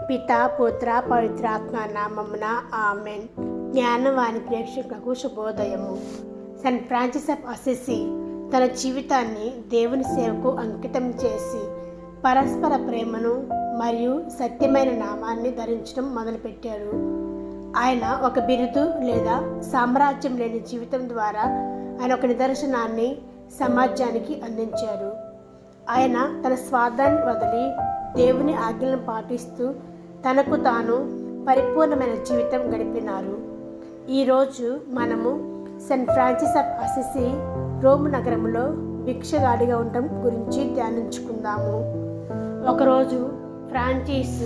పితా పుత్ర పవిత్రాత్మ నామమున ఆమెన్. జ్ఞానవాణి ప్రేక్షకులకు శుభోదయము. సెయింట్ ఫ్రాన్సిస్ ఆఫ్ అసిసి తన జీవితాన్ని దేవుని సేవకు అంకితం చేసి పరస్పర ప్రేమను మరియు సత్యమైన నామాన్ని ధరించడం మొదలుపెట్టారు. ఆయన ఒక బిరుదు లేదా సామ్రాజ్యం లేని జీవితం ద్వారా ఆయన ఒక నిదర్శనాన్ని సమాజానికి అందించారు. ఆయన తన స్వార్థాన్ని వదిలి దేవుని ఆజ్ఞలను పాటిస్తూ తనకు తాను పరిపూర్ణమైన జీవితం గడిపినారు. ఈరోజు మనము Saint Francis of Assisi Rome నగరంలో భిక్షగాడిగా ఉండటం గురించి ధ్యానించుకుందాము. ఒకరోజు ఫ్రాన్సిస్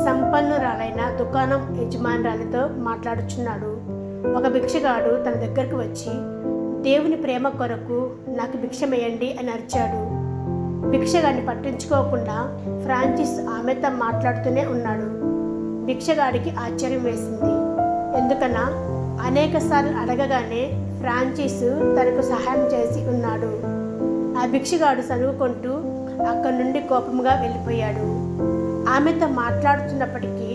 సంపన్నురాలైన దుకాణం యజమానురాలితో మాట్లాడుచున్నాడు. ఒక భిక్షగాడు తన దగ్గరకు వచ్చి, దేవుని ప్రేమ కొరకు నాకు భిక్షమేయండి అని అరిచాడు. భిక్షగాడిని పట్టించుకోకుండా ఫ్రాన్సిస్ ఆమెతో మాట్లాడుతూనే ఉన్నాడు. భిక్షగాడికి ఆశ్చర్యం వేసింది. ఎందుకన్నా అనేకసార్లు అడగగానే ఫ్రాన్సిస్ తనకు సహాయం చేసి ఉన్నాడు. ఆ భిక్షగాడు చదువుకుంటూ అక్కడి నుండి కోపంగా వెళ్ళిపోయాడు. ఆమెతో మాట్లాడుతున్నప్పటికీ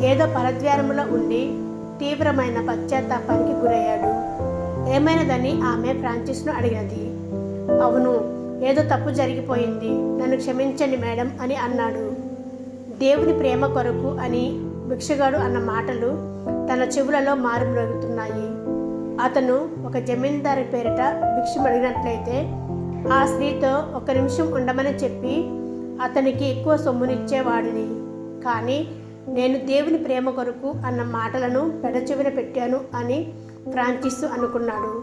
ఏదో పరద్వారంలో ఉండి తీవ్రమైన పశ్చాత్తాపానికి గురయ్యాడు. ఏమైనదని ఆమె ఫ్రాన్సిస్ను అడిగినది. అవును, ఏదో తప్పు జరిగిపోయింది, నన్ను క్షమించండి మేడం అని అన్నాడు. దేవుని ప్రేమ కొరకు అని భిక్షగాడు అన్న మాటలు తన చెవులలో మారుమ్రోగుతున్నాయి. అతను ఒక జమీందారు పేరిట భిక్షం అడిగినట్లయితే ఆ స్త్రీతో ఒక నిమిషం ఉండమని చెప్పి అతనికి ఎక్కువ సొమ్మునిచ్చేవాడిని. కానీ నేను దేవుని ప్రేమ కొరకు అన్న మాటలను పెడచెవిన పెట్టాను అని ఫ్రాన్సిస్ అనుకున్నాడు.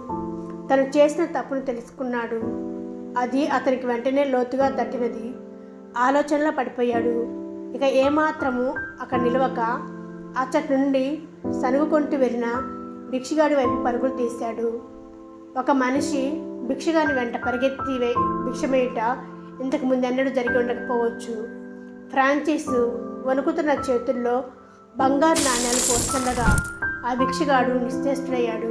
తను చేసిన తప్పును తెలుసుకున్నాడు. అది అతనికి వెంటనే లోతుగా తట్టినది. ఆలోచనలో పడిపోయాడు. ఇక ఏమాత్రము అక్కడ నిలవక అచ్చటి నుండి సనుగుకుంటూ వెళ్ళిన భిక్షగాడి వైపు పరుగులు తీశాడు. ఒక మనిషి భిక్షగాని వెంట పరిగెత్తి భిక్షమేయుట ఇంతకు ముందెన్నడూ జరిగి ఉండకపోవచ్చు. ఫ్రాన్సిస్ వణుకుతున్న చేతుల్లో బంగారు నాణ్యాలు పోస్తుండగా ఆ భిక్షగాడు నిశ్చేష్టుడయ్యాడు.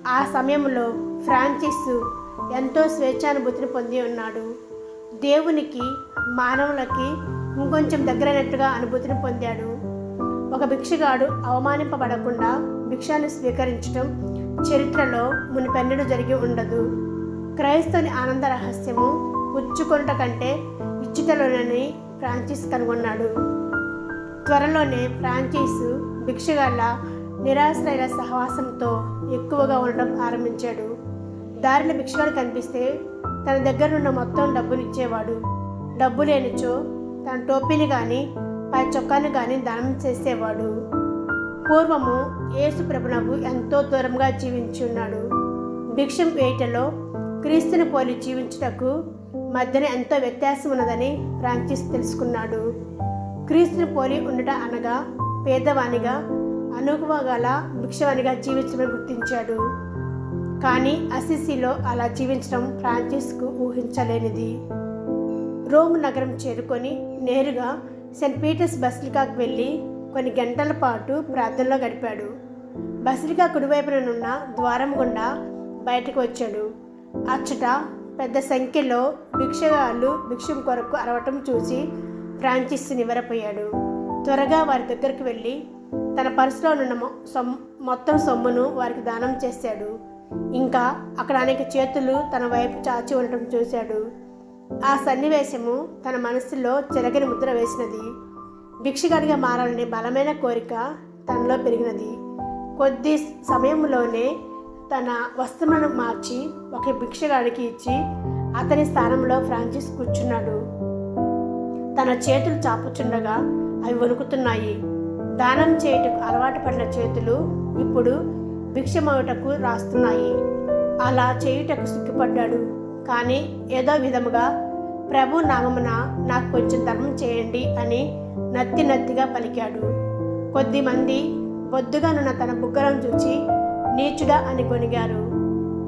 ఆ సమయంలో ఫ్రాన్సిస్ ఎంతో స్వేచ్ఛానుభూతిని పొంది ఉన్నాడు. దేవునికి మానవులకి ఇంకొంచెం దగ్గరైనట్టుగా అనుభూతిని పొందాడు. ఒక భిక్షగాడు అవమానింపబడకుండా భిక్షాన్ని స్వీకరించడం చరిత్రలో మునిపెన్నడూ జరిగి ఉండదు. క్రైస్తవుని ఆనంద రహస్యము పుచ్చుకొనుట కంటే ఇచ్చుటలోనని ఫ్రాన్సిస్ కనుగొన్నాడు. త్వరలోనే ఫ్రాన్సిస్ భిక్షగాళ్ళ నిరాశ్రయుల సహవాసంతో ఎక్కువగా ఉండడం ఆరంభించాడు. దారిలో భిక్షగాడు కనిపిస్తే తన దగ్గర ఉన్న మొత్తం డబ్బులు ఇచ్చేవాడు. డబ్బు లేనిచో తన టోపీని కానీ పై చొక్కాని కానీ దానం చేసేవాడు. పూర్వము యేసు ప్రభునకు ఎంతో దూరంగా జీవించి ఉన్నాడు. భిక్షం వేయటలో క్రీస్తుని పోలి జీవించుటకు మధ్యన ఎంతో వ్యత్యాసం ఉన్నదని ఫ్రాన్సిస్ తెలుసుకున్నాడు. క్రీస్తుని పోలి ఉండట అనగా పేదవానిగా అనుభవగల భిక్షవానిగా జీవించమని గుర్తించాడు. కానీ అసిసిలో అలా జీవించడం ఫ్రాన్సిస్కు ఊహించలేనిది. రోమ్ నగరం చేరుకొని నేరుగా సెయింట్ పీటర్స్ బసిలికాకు వెళ్ళి కొన్ని గంటల పాటు ప్రార్థనలో గడిపాడు. బసిలికా కుడివైపుననున్న ద్వారం గుండా బయటకు వచ్చాడు. అచ్చట పెద్ద సంఖ్యలో భిక్షగాళ్ళు భిక్షం కొరకు అరవటం చూసి ఫ్రాన్సిస్ నివ్వెరపోయాడు. త్వరగా వారి దగ్గరకు వెళ్ళి తన పర్సులో ఉన్న మొత్తం సొమ్మును వారికి దానం చేశాడు. ఇంకా అక్కడ అనేక చేతులు తన వైపు చాచి ఉండటం చూశాడు. ఆ సన్నివేశము తన మనసులో చెరగని ముద్ర వేసినది. భిక్షగాడిగా మారాలనే బలమైన కోరిక తనలో పెరిగినది. కొద్ది సమయంలోనే తన వస్త్రములను మార్చి ఒక భిక్షగాడికి ఇచ్చి అతని స్థానంలో ఫ్రాన్సిస్ కూర్చున్నాడు. తన చేతులు చాపుచుండగా అవి వణుకుతున్నాయి. దానం చేయుటకు అలవాటు పడిన చేతులు ఇప్పుడు భిక్షమవుటకు రాస్తున్నాయి. అలా చేయుటకు సిగ్గుపడ్డాడు. కానీ ఏదో విధముగా ప్రభు నామమున నాకు కొంచెం ధర్మం చేయండి అని నత్తిగా పలికాడు. కొద్దిమంది బొద్దుగానున్న తన బుగ్గరం చూచి నీచుడా అని కొనిగారు.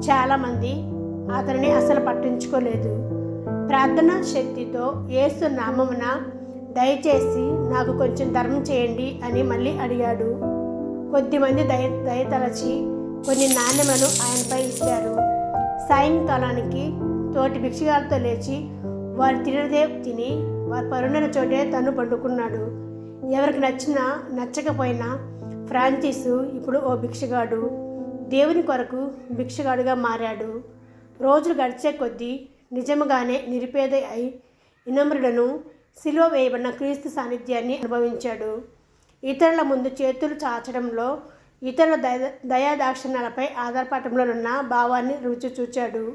చాలామంది అతనిని అసలు పట్టించుకోలేదు. ప్రార్థనా శక్తితో యేసు నామమున దయచేసి నాకు కొంచెం ధర్మం చేయండి అని మళ్ళీ అడిగాడు. కొద్దిమంది దయతలచి కొన్ని నాణ్యములను ఆయనపై ఇచ్చారు. సాయంకాలానికి తోటి భిక్షగాలతో లేచి వారు తినదే తిని వారు పరుండిన చోటే తను పండుకున్నాడు. ఎవరికి నచ్చినా నచ్చకపోయినా ఫ్రాన్సిస్ ఇప్పుడు ఓ భిక్షగాడు, దేవుని కొరకు భిక్షగాడుగా మారాడు. రోజులు గడిచే కొద్దీ నిజముగానే నిరుపేద అయి వినమ్రుడను, సిలువ వేయబడిన క్రీస్తు సాన్నిధ్యాన్ని అనుభవించాడు. ఇతరుల ముందు చేతులు చాచడంలో, ఇతరుల దయాదాక్షిణ్యాలపై ఆధారపడటంలో ఉన్న భావాన్ని రుచి చూచాడు.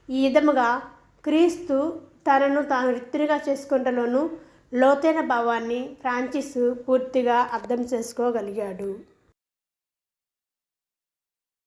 ఈ విధముగా క్రీస్తు తనను తాను రిక్తునిగా చేసుకుంటలోనూ లోతైన భావాన్ని ఫ్రాన్సిస్ పూర్తిగా అర్థం చేసుకోగలిగాడు.